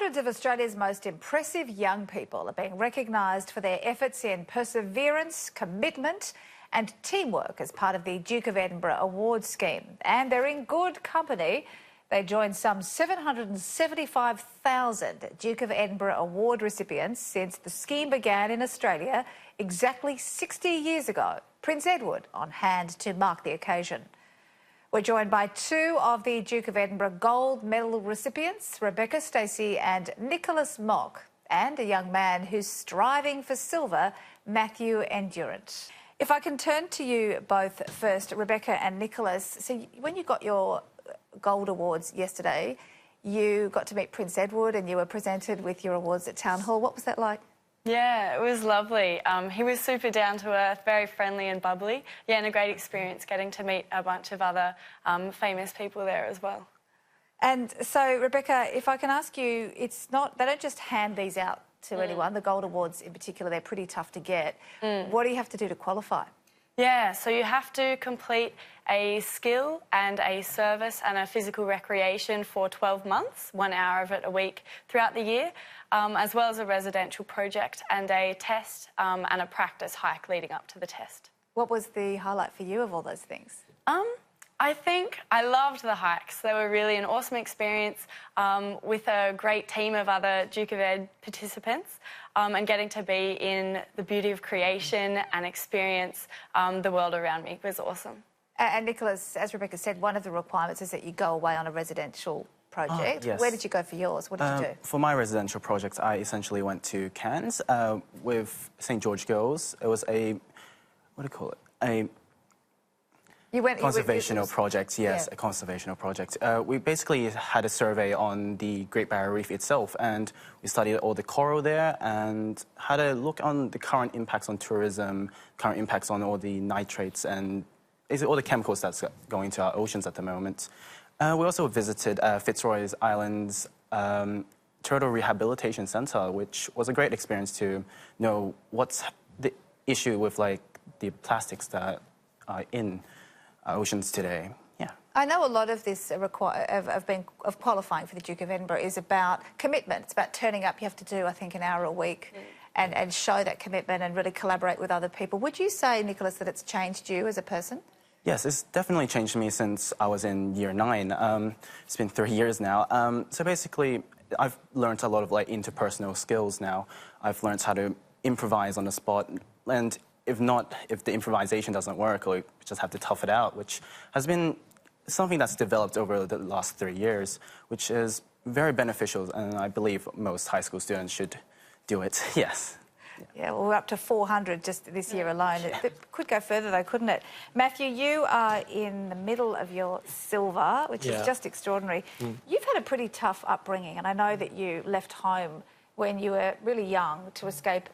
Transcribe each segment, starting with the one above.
Hundreds of Australia's most impressive young people are being recognised for their efforts in perseverance, commitment and teamwork as part of the Duke of Edinburgh Awards scheme. And they're in good company. They joined some 775,000 Duke of Edinburgh Award recipients since the scheme began in Australia exactly 60 years ago. Prince Edward on hand to mark the occasion. We're joined by two of the Duke of Edinburgh Gold Medal recipients, Rebecca Stacey and Nicholas Mock, and a young man who's striving for silver, Matthew Endurant. If I can turn to you both first, Rebecca and Nicholas. So when you got your Gold Awards yesterday, you got to meet Prince Edward and you were presented with your awards at Town Hall. What was that like? Yeah, it was lovely. He was super down to earth, very friendly and bubbly. Yeah, and a great experience getting to meet a bunch of other famous people there as well. And so, Rebecca, if I can ask you, it's not, they don't just hand these out to anyone. The Gold Awards in particular, they're pretty tough to get. What do you have to do to qualify? Yeah, so you have to complete a skill and a service and a physical recreation for 12 months, 1 hour of it a week throughout the year, as well as a residential project and a test and a practice hike leading up to the test. What was the highlight for you of all those things? I think I loved the hikes. They were really an awesome experience with a great team of other Duke of Ed participants and getting to be in the beauty of creation and experience the world around me was awesome. And Nicholas, as Rebecca said, one of the requirements is that you go away on a residential project. Yes. Where did you go for yours? What did you do? For my residential project, I essentially went to Cairns with St George Girls. It was a, what do you call it? Conservational project, yes, a conservational project. We basically had a survey on the Great Barrier Reef itself, and we studied all the coral there and had a look on the current impacts on tourism, current impacts on all the nitrates and basically all the chemicals that's going to our oceans at the moment. We also visited Fitzroy Island's Turtle Rehabilitation Centre, which was a great experience to know what's the issue with, like, the plastics that are in oceans today. Yeah. I know a lot of this of qualifying for the Duke of Edinburgh is about commitment. It's about turning up. You have to do, I think, an hour a week and show that commitment and really collaborate with other people. Would you say, Nicholas, that it's changed you as a person? Yes, it's definitely changed me since I was in year 9. It's been 3 years now. So basically, I've learned a lot of, like, interpersonal skills now. I've learned how to improvise on the spot, and if the improvisation doesn't work, or you just have to tough it out, which has been something that's developed over the last 3 years, which is very beneficial, and I believe most high school students should do it, yes. Yeah, well, we're up to 400 just this year alone. It could go further, though, couldn't it? Matthew, you are in the middle of your silver, which is just extraordinary. You've had a pretty tough upbringing, and I know that you left home when you were really young to escape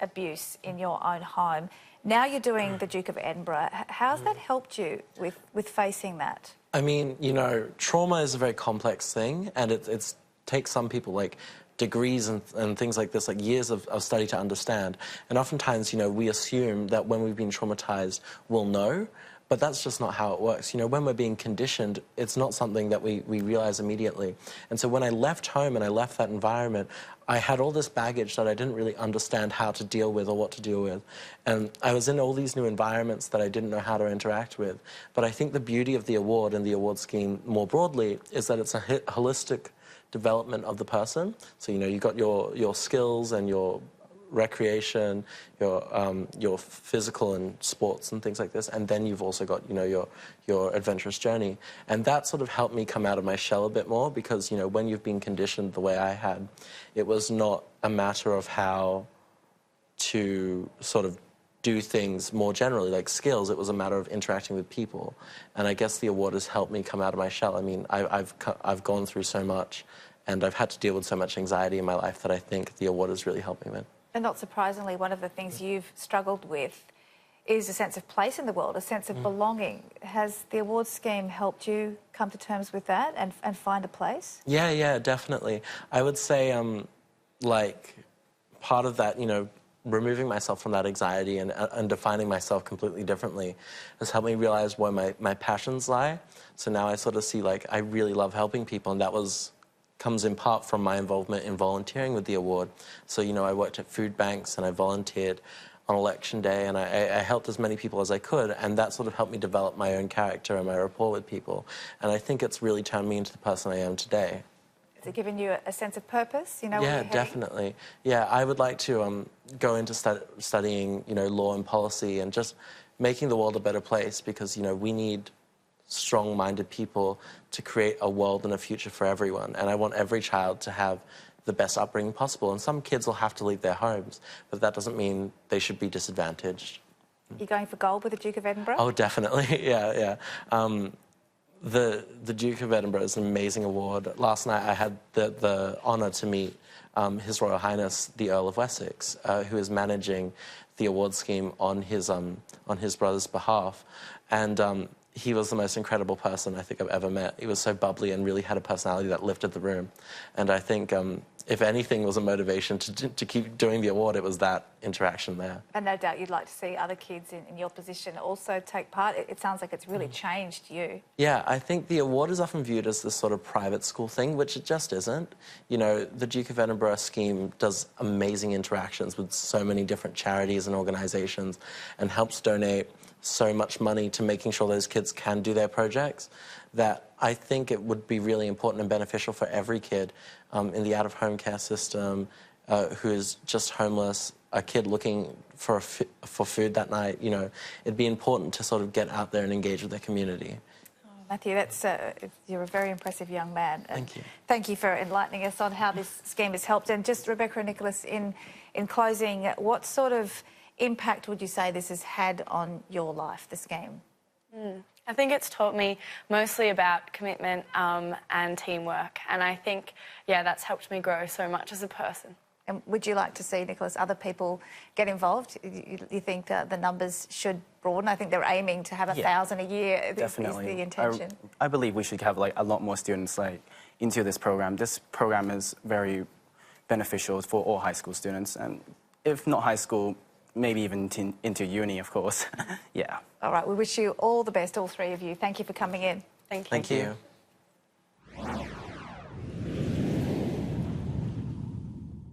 abuse in your own home. Now you're doing the Duke of Edinburgh. How's that helped you with facing that? I mean, you know, trauma is a very complex thing, and it takes some people, like, degrees and things like this, like years of study to understand. And oftentimes, you know, we assume that when we've been traumatized, we'll know. But that's just not how it works. You know, when we're being conditioned, it's not something that we realize immediately. And so when I left home and I left that environment, I had all this baggage that I didn't really understand how to deal with or what to deal with. And I was in all these new environments that I didn't know how to interact with. But I think the beauty of the award and the award scheme more broadly is that it's a holistic development of the person. So, you know, you've got your skills and your recreation, your physical and sports and things like this, and then you've also got, you know, your adventurous journey. And that sort of helped me come out of my shell a bit more because, you know, when you've been conditioned the way I had, it was not a matter of how to sort of do things more generally, like skills. It was a matter of interacting with people. And I guess the award has helped me come out of my shell. I mean, I've gone through so much, and I've had to deal with so much anxiety in my life that I think the award has really helped me with. And not surprisingly, one of the things you've struggled with is a sense of place in the world, a sense of belonging. Has the award scheme helped you come to terms with that and find a place? Yeah, definitely. I would say, like, part of that, you know, removing myself from that anxiety and defining myself completely differently has helped me realize where my passions lie. So now I sort of see, like, I really love helping people, and that was comes in part from my involvement in volunteering with the award. So, you know, I worked at food banks and I volunteered on election day, and I helped as many people as I could, and that sort of helped me develop my own character and my rapport with people. And I think it's really turned me into the person I am today. Has it given you a sense of purpose? You know, yeah, definitely. Yeah, I would like to go into studying, you know, law and policy and just making the world a better place, because, you know, we need strong-minded people to create a world and a future for everyone. And I want every child to have the best upbringing possible. And some kids will have to leave their homes, but that doesn't mean they should be disadvantaged. You're going for gold with the Duke of Edinburgh? Oh, definitely. Yeah. The Duke of Edinburgh is an amazing award. Last night I had the honour to meet His Royal Highness the Earl of Wessex, who is managing the award scheme on his brother's behalf. And he was the most incredible person I think I've ever met. He was so bubbly and really had a personality that lifted the room. And I think if anything was a motivation to keep doing the award, it was that interaction there. And no doubt you'd like to see other kids in your position also take part. It sounds like it's really changed you. Yeah, I think the award is often viewed as this sort of private school thing, which it just isn't. You know, the Duke of Edinburgh scheme does amazing interactions with so many different charities and organisations and helps donate so much money to making sure those kids can do their projects, that I think it would be really important and beneficial for every kid in the out-of-home care system who is just homeless, a kid looking for food that night. You know, it'd be important to sort of get out there and engage with their community. Oh, Matthew, you're a very impressive young man. Thank you. Thank you for enlightening us on how this scheme has helped. And just, Rebecca and Nicholas, in closing, what sort of impact would you say this has had on your life, the scheme? I think it's taught me mostly about commitment and teamwork, and I think, yeah, that's helped me grow so much as a person. And would you like to see, Nicholas, other people get involved? You think the numbers should broaden? I think they're aiming to have 1,000 a year. Definitely. Is the intention. I believe we should have like a lot more students like into this program. This program is very beneficial for all high school students, and if not high school, maybe even into uni, of course. Yeah. All right, we wish you all the best, all three of you. Thank you for coming in. Thank you. Thank you.